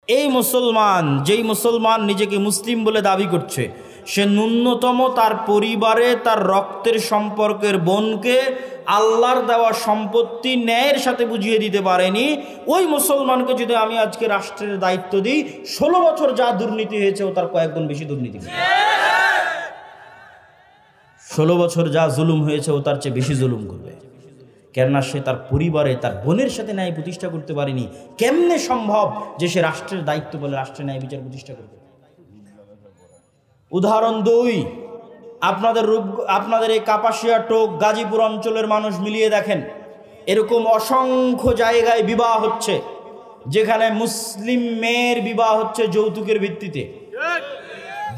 এই মুসলমান, যেই মুসলমান নিজেকে মুসলিম বলে দাবি করছে, সে ন্যূনতম তার পরিবারে তার রক্তের সম্পর্কের বোনকে আল্লাহর দেওয়া সম্পত্তি ন্যায়ের সাথে বুঝিয়ে দিতে পারেনি। ওই মুসলমানকে যদি আমি আজকে রাষ্ট্রের দায়িত্ব দিই, 16 বছর যা দুর্নীতি হয়েছে ও তার কয়েক গুণ বেশি দুর্নীতি, 16 বছর যা জুলুম হয়েছে ও তার চেয়ে বেশি জুলুম করবে। কেননা সে তার পরিবারে তার বোনের সাথে ন্যায় প্রতিষ্ঠা করতে পারেনি। কেমনে সম্ভব যে সে রাষ্ট্রের দায়িত্ব বলে রাষ্ট্রের ন্যায় বিচার প্রতিষ্ঠা করবে? উদাহরণ 2, আপনাদের এই কাপাসিয়া, টোক, গাজীপুর অঞ্চলের মানুষ মিলিয়ে দেখেন, এরকম অসংখ্য জায়গায় বিবাহ হচ্ছে যেখানে মুসলিম মেয়ের বিবাহ হচ্ছে যৌতুকের ভিত্তিতে।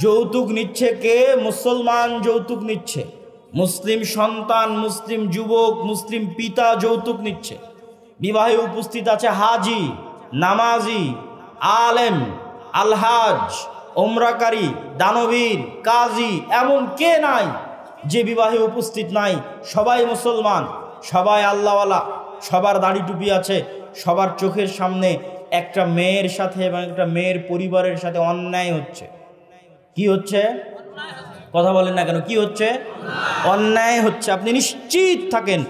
যৌতুক নিচ্ছে কে? মুসলমান যৌতুক নিচ্ছে। মুসলিম সন্তান, মুসলিম যুবক, মুসলিম পিতা যৌতুক নিচ্ছে। বিবাহে উপস্থিত আছে হাজি, নামাজি, আলেম, আলহাজ, ওমরাকারী, দানবীর, কাজী, এমন কে নাই যে বিবাহে উপস্থিত নাই? সবাই মুসলমান, সবাই আল্লাহওয়ালা, সবার দাড়ি টুপি আছে। সবার চোখের সামনে একটা মেয়ের সাথে এবং একটা মেয়ের পরিবারের সাথে অন্যায় হচ্ছে। কি হচ্ছে? কথা বলেন না কেন? কি হচ্ছে? অন্যায় হচ্ছে। আপনি নিশ্চিত থাকেন,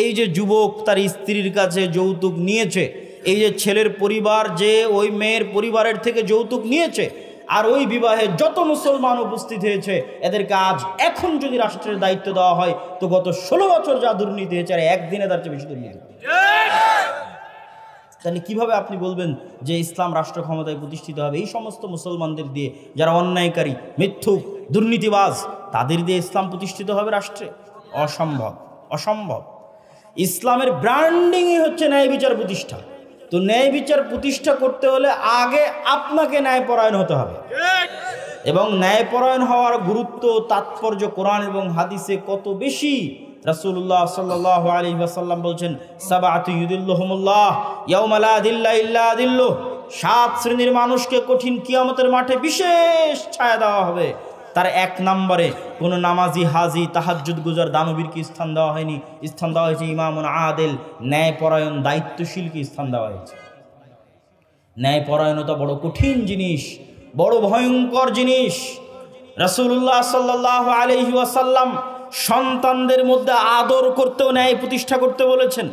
এই যে যুবক তার স্ত্রীর কাছে যৌতুক নিয়েছে, এই যে ছেলের পরিবার যে ওই মেয়ের পরিবারের থেকে যৌতুক নিয়েছে, আর ওই বিবাহে যত মুসলমান উপস্থিত হয়েছে, এদেরকে আজ এখন যদি রাষ্ট্রের দায়িত্ব দেওয়া হয়, তো গত 16 বছর যা দুর্নীতি হয়েছে আর একদিনে তার চেয়ে বেশি দুর্নীতি। তাহলে কিভাবে আপনি বলবেন যে ইসলাম রাষ্ট্র ক্ষমতায় প্রতিষ্ঠিত হবে? এই সমস্ত মুসলমানদের দিয়ে, যারা অন্যায়কারী, মিথ্যুক, দুর্নীতিবাজ, তাদের দিয়ে ইসলাম প্রতিষ্ঠিত হবে রাষ্ট্রে? অসম্ভব, অসম্ভব। ইসলামের ব্র্যান্ডিংই হচ্ছে ন্যায় বিচার প্রতিষ্ঠা। তো ন্যায় বিচার প্রতিষ্ঠা করতে হলে আগে আপনাকে ন্যায়পরায়ণ হতে হবে, এবং ন্যায়পরায়ণ হওয়ার গুরুত্ব, তাৎপর্য কোরআন এবং হাদিসে কত বেশি। রাসূলুল্লাহ সাল্লাল্লাহু আলাইহি ওয়াসাল্লাম বলছেন, সাবআতু ইউদিল্লুহুমুল্লাহ ইয়াওমা লা দিল্লা ইল্লা দিল্লুহ, 7 শ্রেণীর মানুষকে কঠিন কিয়ামতের মাঠে বিশেষ ছায়া দেওয়া হবে। তার 1 নম্বরে কোনো নামাজি, হাজি, তাহাজ্জুদ গুজার দানবীরকে স্থান দেওয়া হয়নি। স্থান দেওয়া হয়েছে ইমামুন আদিল, ন্যায়পরায়ণ, দায়িত্বশীলকে স্থান দেওয়া হয়েছে। ন্যায়পরায়ণতা বড় কঠিন জিনিস, বড় ভয়ঙ্কর জিনিস। রাসূলুল্লাহ সাল্লাল্লাহু আলাইহি ওয়াসাল্লাম সন্তানদের মধ্যে আদর করতেও ন্যায় প্রতিষ্ঠা করতে বলেছেন।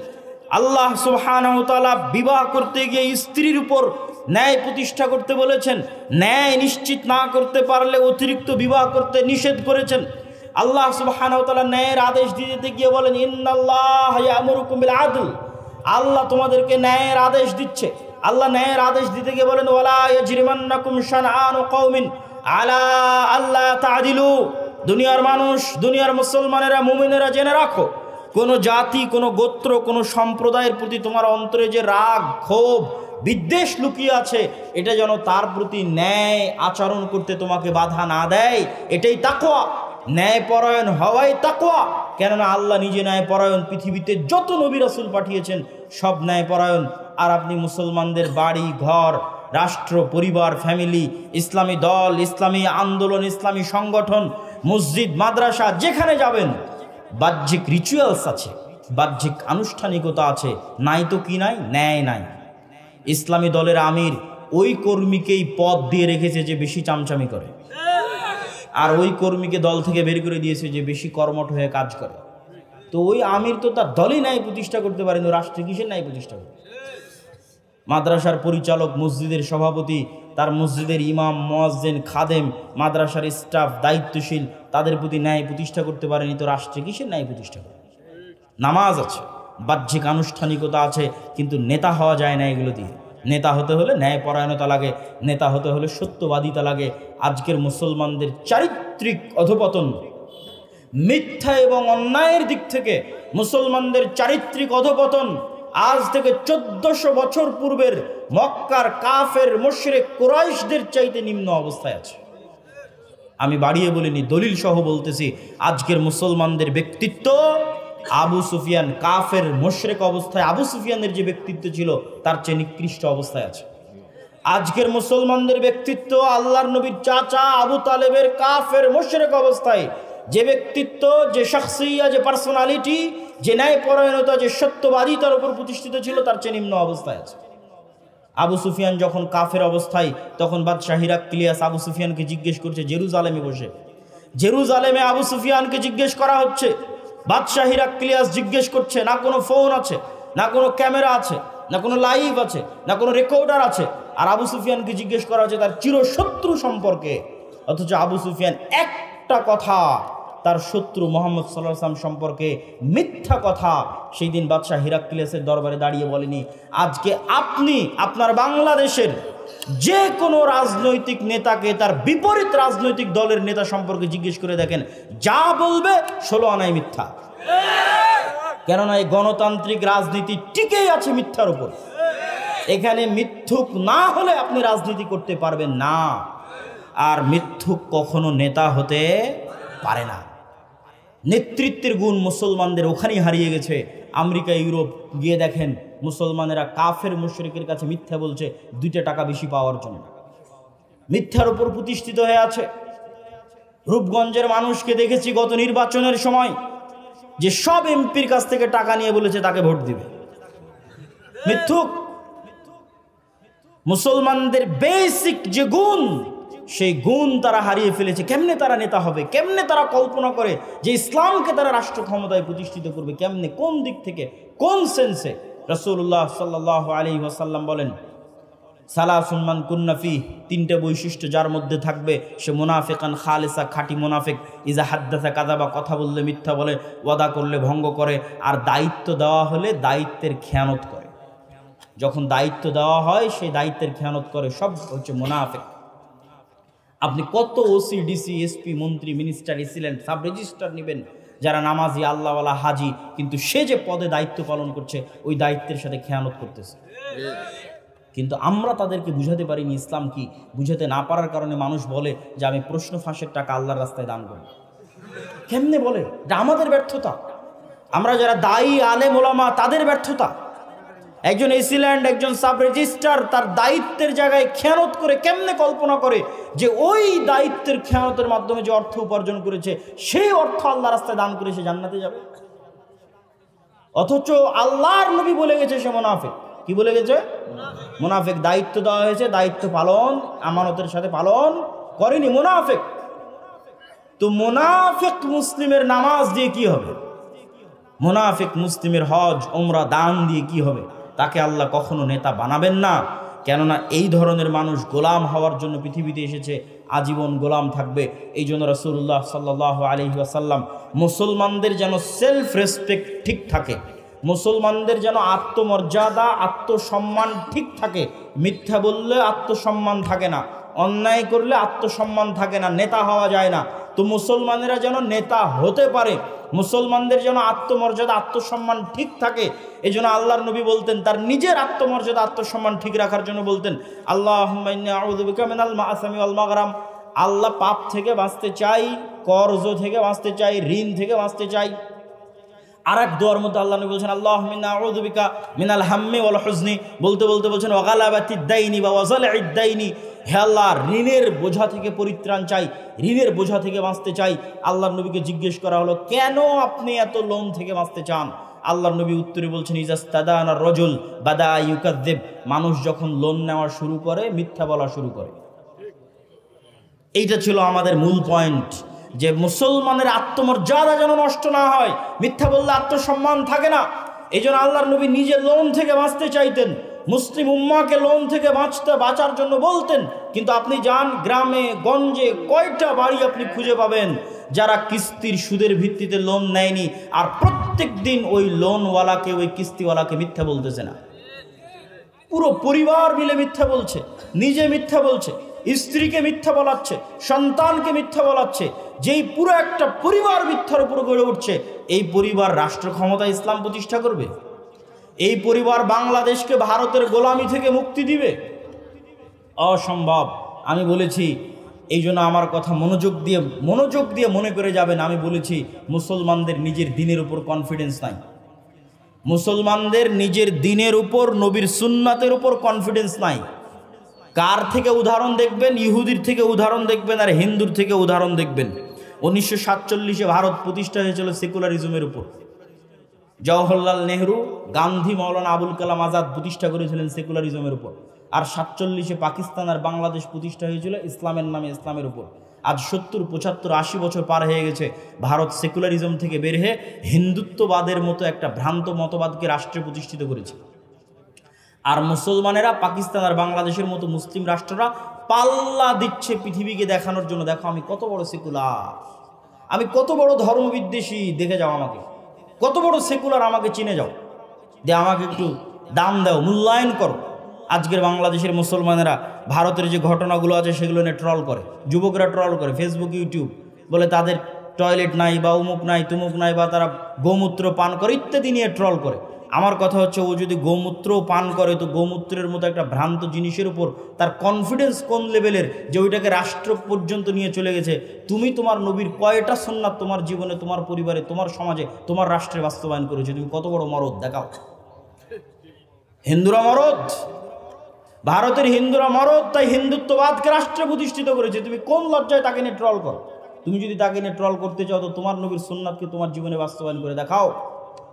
আল্লাহ সুবহানাহু ওয়া তাআলা বিবাহ করতে গিয়ে স্ত্রীর উপর ন্যায় প্রতিষ্ঠা করতে বলেছেন। ন্যায় নিশ্চিত না করতে পারলে অতিরিক্ত বিবাহ করতে নিষেধ করেছেন। আল্লাহ সুবহানাহু ওয়া তাআলা ন্যায়ের আদেশ দিতে গিয়ে বলেন, ইন্নাল্লাহা ইয়ামুরুকুম বিল আদল, আল্লাহ তোমাদেরকে ন্যায়ের আদেশ দিচ্ছে। আল্লাহ ন্যায়ের আদেশ দিতে গিয়ে বলেন, ওয়ালা ইয়াজরিমান্নাকুম শানআনু কওমিন আলা আল্লা তা'দিলু, দুনিয়ার মানুষ, দুনিয়ার মুসলমানেরা, মুমিনেরা জেনে রাখো, কোনো জাতি, কোনো গোত্র, কোনো সম্প্রদায়ের প্রতি তোমার অন্তরে যে রাগ, ক্ষোভ, বিদ্বেষ লুকিয়ে আছে, এটা যেন তার প্রতি ন্যায় আচরণ করতে তোমাকে বাধা না দেয়। এটাই তাকওয়া। ন্যায়পরায়ণ হওয়াই তাকওয়া। কেননা আল্লাহ নিজে ন্যায়পরায়ণ। পৃথিবীতে যত নবী রাসূল পাঠিয়েছেন সব ন্যায়পরায়ণ। আর আপনি মুসলমানদের বাড়ি, ঘর, রাষ্ট্র, পরিবার, ফ্যামিলি, ইসলামী দল, ইসলামী আন্দোলন, ইসলামী সংগঠন, মসজিদ, মাদ্রাসা, যেখানে যাবেন বাহ্যিক রিচুয়ালস আছে, বাহ্যিক আনুষ্ঠানিকতা আছে, নাই তো কি নাই? ন্যায় নাই। ইসলামী দলের আমির ওই কর্মীকেই পদ দিয়ে রেখেছে যে বেশি চামচামি করে, আর ওই কর্মীকে দল থেকে বের করে দিয়েছে যে বেশি কর্মঠ হয়ে কাজ করে। তো ওই আমির তো তার দলই ন্যায় প্রতিষ্ঠা করতে পারেন, রাষ্ট্রে কিসের ন্যায় প্রতিষ্ঠা করে? মাদ্রাসার পরিচালক, মসজিদের সভাপতি, তার মসজিদের ইমাম, মুয়াজ্জিন, খাদেম, মাদ্রাসার স্টাফ, দায়িত্বশীল, তাদের প্রতি ন্যায় প্রতিষ্ঠা করতে পারেনি, তো রাষ্ট্রে কিসের ন্যায় প্রতিষ্ঠা করে? নামাজ আছে, বাহ্যিক আনুষ্ঠানিকতা আছে, কিন্তু নেতা হওয়া যায় না এগুলো দিয়ে। নেতা হতে হলে ন্যায়পরায়ণতা লাগে, নেতা হতে হলে সত্যবাদিতা লাগে। আজকের মুসলমানদের চারিত্রিক অধপতন, মিথ্যা এবং অন্যায়ের দিক থেকে মুসলমানদের চারিত্রিক অধপতন আজ থেকে 1400 বছর পূর্বের মক্কার কাফের মুশরিক কুরাইশদের চাইতে নিম্ন অবস্থায় আছে। আমি বাড়িয়ে বলিনি, দলিল সহ বলতেছি, আজকের মুসলমানদের ব্যক্তিত্ব আবু সুফিয়ান, কাফের মুশরিক অবস্থায় আবু সুফিয়ানের যে ব্যক্তিত্ব ছিল তার চেয়ে নিকৃষ্ট অবস্থায় আছে। আজকের মুসলমানদের ব্যক্তিত্ব আল্লাহর নবীর চাচা আবু তালেবের কাফের মুশরিক অবস্থায় যে ব্যক্তিত্ব, যে শখসিয়া, যে পার্সোনালিটি, যে ন্যায়পরায়ণতা, যে সত্যবাদিতার উপর প্রতিষ্ঠিত ছিল তার চেয়ে নিম্ন অবস্থায় আছে। আবু সুফিয়ান যখন কাফের অবস্থায়, তখন বাদশাহ হিরাক্লিয়াস আবু সুফিয়ানকে জিজ্ঞেস করছে জেরুজালেমে বসে। জেরুজালেমে আবু সুফিয়ানকে জিজ্ঞেস করা হচ্ছে, বাদশাহ হিরাক্লিয়াস জিজ্ঞেস করছে, না কোনো ফোন আছে, না কোনো ক্যামেরা আছে, না কোনো লাইভ আছে, না কোনো রেকর্ডার আছে, আর আবু সুফিয়ানকে জিজ্ঞেস করা হচ্ছে তার চিরশত্রু সম্পর্কে। অথচ আবু সুফিয়ান একটা কথা তার শত্রু মুহাম্মদ সাল্লাল্লাহু আলাইহি ওয়াসাল্লাম সম্পর্কে মিথ্যা কথা সেই দিন বাদশাহ হিরাক্লিয়াসের দরবারে দাঁড়িয়ে বলেনি। আজকে আপনি আপনার বাংলাদেশের যে কোনো রাজনৈতিক নেতাকে তার বিপরীত রাজনৈতিক দলের নেতা সম্পর্কে জিজ্ঞেস করে দেখেন, যা বলবে 16 আনায় মিথ্যা। কেননা এই গণতান্ত্রিক রাজনীতি টিকেই আছে মিথ্যার উপর। এখানে মিথ্যুক না হলে আপনি রাজনীতি করতে পারবেন না, আর মিথ্যুক কখনো নেতা হতে পারে না। নেতৃত্বের গুণ মুসলমানদের ওখানেই হারিয়ে গেছে। আমেরিকা, ইউরোপ গিয়ে দেখেন মুসলমানেরা কাফের মুশরিকের কাছে মিথ্যা বলছে 2 টাকা বেশি পাওয়ার জন্য, মিথ্যার উপর প্রতিষ্ঠিত হয়ে আছে। রূপগঞ্জের মানুষকে দেখেছি গত নির্বাচনের সময় যে সব এমপির কাছ থেকে টাকা নিয়ে বলেছে তাকে ভোট দিবে। মিথ্যুক। মুসলমানদের বেসিক যে গুণ, সেই গুণ তারা হারিয়ে ফেলেছে। কেমনে তারা নেতা হবে, কেমনে তারা কল্পনা করে যে ইসলামকে তারা রাষ্ট্র ক্ষমতায় প্রতিষ্ঠিত করবে, কেমনে, কোন দিক থেকে, কোন সেন্সে? রাসূলুল্লাহ সাল্লাল্লাহু আলাইহি ওয়াসাল্লাম বলেন, সালাসুন মান কুন্না ফিহি, 3টে বৈশিষ্ট্য যার মধ্যে থাকবে সে মুনাফিকান খালিসা, খাঁটি মুনাফিক। ইজা হাদ্দাসা কাযাবা, কথা বললে মিথ্যা বলে, ওয়াদা করলে ভঙ্গ করে, আর দায়িত্ব দেওয়া হলে দায়িত্বের খেয়ানত করে। যখন দায়িত্ব দেওয়া হয় সেই দায়িত্বের খেয়ানত করে, সব হচ্ছে মুনাফিক। আপনি কত ওসি, ডিসি, এসপি, মন্ত্রী, মিনিস্টার, এসিলেন্ট, সাব রেজিস্ট্রার নেবেন যারা নামাজি, আল্লাহওয়ালা, হাজি, কিন্তু সে যে পদে দায়িত্ব পালন করছে ওই দায়িত্বের সাথে খেয়ানত করতেছে। কিন্তু আমরা তাদেরকে বুঝাতে পারিনি ইসলাম কি। বুঝাতে না পারার কারণে মানুষ বলে যে আমি প্রশ্ন ফাঁসের টাকা আল্লাহর রাস্তায় দান করি। কেমনে বলে? এটা আমাদের ব্যর্থতা। আমরা যারা দায়ী, আলেম, ওলামা, তাদের ব্যর্থতা। একজন এসিল্যান্ড, একজন সাব রেজিস্ট্রার তার দায়িত্বের জায়গায় খেয়ানত করে, কেমনে কল্পনা করে যে ওই দায়িত্বের খেয়ানতের মাধ্যমে যে অর্থ উপার্জন করেছে সেই অর্থ আল্লাহ রাস্তায় দান করে সে জান্নাতে যাবে। অথচ আল্লাহর নবী বলে গেছে সে মুনাফিক। কি বলে গেছে? মুনাফিক। দায়িত্ব দেওয়া হয়েছে, দায়িত্ব পালন আমানতের সাথে পালন করেনি, মুনাফিক। তো মুনাফিক মুসলিমের নামাজ দিয়ে কি হবে? মুনাফিক মুসলিমের হজ, উমরা, দান দিয়ে কি হবে? তাকে আল্লাহ কখনো নেতা বানাবেন না। কেননা এই ধরনের মানুষ গোলাম হওয়ার জন্য পৃথিবীতে এসেছে, আজীবন গোলাম থাকবে। এই জন্য রাসূলুল্লাহ সাল্লাল্লাহু আলাইহি ওয়াসাল্লাম মুসলমানদের যেন সেলফ রেসপেক্ট ঠিক থাকে, মুসলমানদের যেন আত্মমর্যাদা, আত্মসম্মান ঠিক থাকে। মিথ্যা বললে আত্মসম্মান থাকে না, অন্যায় করলে আত্মসম্মান থাকে না, নেতা হওয়া যায় না। তো মুসলমানেরা যেন নেতা হতে পারে, মুসলমানদের যেন আত্মমর্যাদা, আত্মসম্মান ঠিক থাকে। এই জন্য আল্লাহর নবী বলতেন, তার নিজের আত্মমর্যাদা, আত্মসম্মান ঠিক রাখার জন্য বলতেন, আল্লাহুম্মা ইন্নী আউযু বিকা মিনাল মাআসামি ওয়াল মাগরাম। আল্লাহ, পাপ থেকে বাঁচতে চাই, কর্জ থেকে বাঁচতে চাই, ঋণ থেকে বাঁচতে চাই। আর এক দোয়ার মধ্যে আল্লাহ নবী বলছেন, আল্লাহুম্মা ইন্নী আউযু বিকা মিনাল হাম্মি ওয়াল হুজনি। বলতে বলতে বলছেন, ওয়া গালাবাতিদ দাইনি ওয়া ওয়াজালিদ দাইনি। হে আল্লাহ, ঋণের বোঝা থেকে পরিত্রাণ চাই, ঋণের বোঝা থেকে বাঁচতে চাই। আল্লাহর নবীকে জিজ্ঞেস করা হলো, কেন আপনি এত লোন থেকে বাঁচতে চান? আল্লাহর নবী উত্তরে বলছেন, ইজাস্তাদানা রাজুল বাদা ইউকাযযিব। মানুষ যখন লোন নেওয়া শুরু করে মিথ্যা বলা শুরু করে। এইটা ছিল আমাদের মূল পয়েন্ট, যে মুসলমানের আত্মমর্যাদা যেন নষ্ট না হয়। মিথ্যা বললে আত্মসম্মান থাকে না। এই জন্য আল্লাহর নবী নিজে লোন থেকে বাঁচতে চাইতেন, মুসলিম উম্মাকে লোন থেকে বাঁচার জন্য বলতেন। কিন্তু আপনি যান গ্রামে গঞ্জে, কয়টা বাড়ি আপনি খুঁজে পাবেন যারা কিস্তির সুদের ভিত্তিতে লোন নেয়নি, আর প্রত্যেক দিন ওই লোনওয়ালাকে, ওই কিস্তিওয়ালাকে মিথ্যা বলতেছে না। পুরো পরিবার মিলে মিথ্যা বলছে, নিজে মিথ্যা বলছে, স্ত্রীকে মিথ্যা বলাচ্ছে, সন্তানকে মিথ্যা বলাচ্ছে। যেই পুরো একটা পরিবার মিথ্যার উপর গড়ে উঠছে, এই পরিবার রাষ্ট্র ক্ষমতায় ইসলাম প্রতিষ্ঠা করবে? এই পরিবার বাংলাদেশকে ভারতের গোলামি থেকে মুক্তি দিবে? অসম্ভব। আমি বলেছি, এই জন্য আমার কথা মনোযোগ দিয়ে মনে করে যাবেন। আমি বলেছি, মুসলমানদের নিজের দিনের উপর কনফিডেন্স নাই, মুসলমানদের নিজের দিনের উপর, নবীর সুন্নাতের উপর কনফিডেন্স নাই। কার থেকে উদাহরণ দেখবেন? ইহুদির থেকে উদাহরণ দেখবেন, আর হিন্দুর থেকে উদাহরণ দেখবেন। 1947-এ ভারত প্রতিষ্ঠা হয়েছিল সেকুলারিজমের উপর। জওহরলাল নেহরু, গান্ধী, মাওলানা আবুল কালাম আজাদ প্রতিষ্ঠা করেছিলেন সেকুলারিজমের উপর। আর 47-এ পাকিস্তান আর বাংলাদেশ প্রতিষ্ঠা হয়েছিল ইসলামের নামে, ইসলামের উপর। আজ 70, 75, 80 বছর পার হয়ে গেছে। ভারত সেকুলারিজম থেকে বের হয়ে হিন্দুত্ববাদের মতো একটা ভ্রান্ত মতবাদকে রাষ্ট্রে প্রতিষ্ঠিত করেছে। আর মুসলমানেরা পাকিস্তান আর বাংলাদেশের মতো মুসলিম রাষ্ট্ররা পাল্লা দিচ্ছে পৃথিবীকে দেখানোর জন্য, দেখো আমি কত বড় সেকুলার, আমি কত বড় ধর্মবিদ্বেষী, দেখে যাও আমাকে, কত বড় সেকুলার, আমাকে চিনে যাও, যে আমাকে একটু দাম দাও, মূল্যায়ন করো। আজকের বাংলাদেশের মুসলমানেরা ভারতের যে ঘটনাগুলো আছে সেগুলো নিয়ে ট্রল করে, যুবকরা ট্রল করে ফেসবুক, ইউটিউব, বলে তাদের টয়লেট নাই বা উমুক নাই তুমুক নাই, বা তারা গোমূত্র পান করে ইত্যাদি নিয়ে ট্রল করে। আমার কথা হচ্ছে, ও যদি গোমূত্র পান করে তো গোমূত্রের মতো একটা ভ্রান্ত জিনিসের উপর তার কনফিডেন্স কোন লেভেলের, যে ওইটাকে রাষ্ট্র পর্যন্ত নিয়ে চলে গেছে। তুমি তোমার নবীর কয়টা সুন্নাত তোমার জীবনে, তোমার পরিবারে, তোমার সমাজে, তোমার রাষ্ট্রে বাস্তবায়ন করেছে? তুমি কত বড় মরদ দেখাও। হিন্দুরা মরদ, ভারতের হিন্দুরা মরদ, তাই হিন্দুত্ববাদকে রাষ্ট্রে প্রতিষ্ঠিত করেছে। তুমি কোন লজ্জায় তাকে নিয়ে ট্রল করো? তুমি যদি তাকে নিয়ে ট্রল করতে চাও তো তোমার নবীর সুন্নাতকে তোমার জীবনে বাস্তবায়ন করে দেখাও,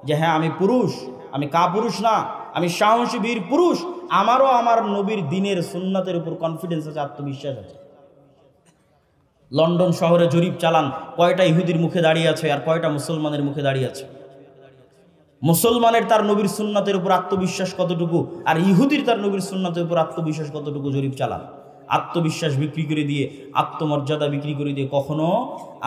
যে হ্যাঁ আমি পুরুষ, আমি কাপুরুষ না, আমি সাহসী বীর পুরুষ, আমারও আমার নবীর দিনের সুন্নাতের উপর কনফিডেন্স আছে, আত্মবিশ্বাস আছে। লন্ডন শহরে জরিপ চালান, কয়টা ইহুদির মুখে দাঁড়িয়ে আছে আর কয়টা মুসলমানের মুখে দাঁড়িয়ে আছে। মুসলমানের তার নবীর সুন্নাতের উপর আত্মবিশ্বাস কতটুকু, আর ইহুদির তার নবীর সুন্নাতের উপর আত্মবিশ্বাস কতটুকু, জরিপ চালান। আত্মবিশ্বাস বিক্রি করে দিয়ে, আত্মমর্যাদা বিক্রি করে দিয়ে কখনো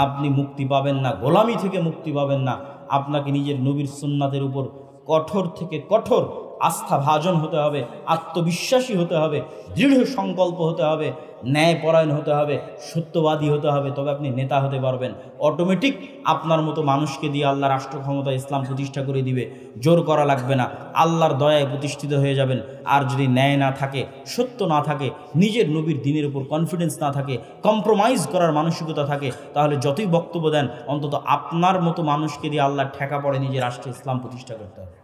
আপনি মুক্তি পাবেন না, গোলামি থেকে মুক্তি পাবেন না। আপনাকে নিজের নবীর সুন্নাতের উপর কঠোর থেকে কঠোর আস্থা ভাজন হতে হবে, আত্মবিশ্বাসী হতে হবে, দৃঢ় সংকল্প হতে হবে, ন্যায়পরায়ণ হতে হবে, সত্যবাদী হতে হবে, তবে আপনি নেতা হতে পারবেন। অটোমেটিক আপনার মতো মানুষকে দিয়ে আল্লাহ রাষ্ট্র ক্ষমতা ইসলাম প্রতিষ্ঠা করে দিবে, জোর করা লাগবে না, আল্লাহর দয়ায় প্রতিষ্ঠিত হয়ে যাবেন। আর যদি ন্যায় না থাকে, সত্য না থাকে, নিজের নবীর দিনের উপর কনফিডেন্স না থাকে, কম্প্রোমাইজ করার মানসিকতা থাকে, তাহলে যতই বক্তব্য দেন, অন্তত আপনার মতো মানুষকে দিয়ে আল্লাহ ঠেকা পড়ে নিজের রাষ্ট্রে ইসলাম প্রতিষ্ঠা করতে হবে,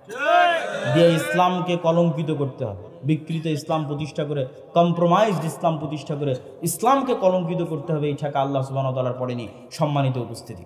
দিয়ে ইসলামকে কলঙ্কিত করতে হবে। বিকৃত ইসলাম প্রতিষ্ঠা করে, কম্প্রোমাইজড ইসলাম প্রতিষ্ঠা করে ইসলামকে কলঙ্কিত করতে হবে, এই ঠেকা আল্লাহ সুবহানাহু ওয়া তাআলার পড়েনি। সম্মানিত উপস্থিতি।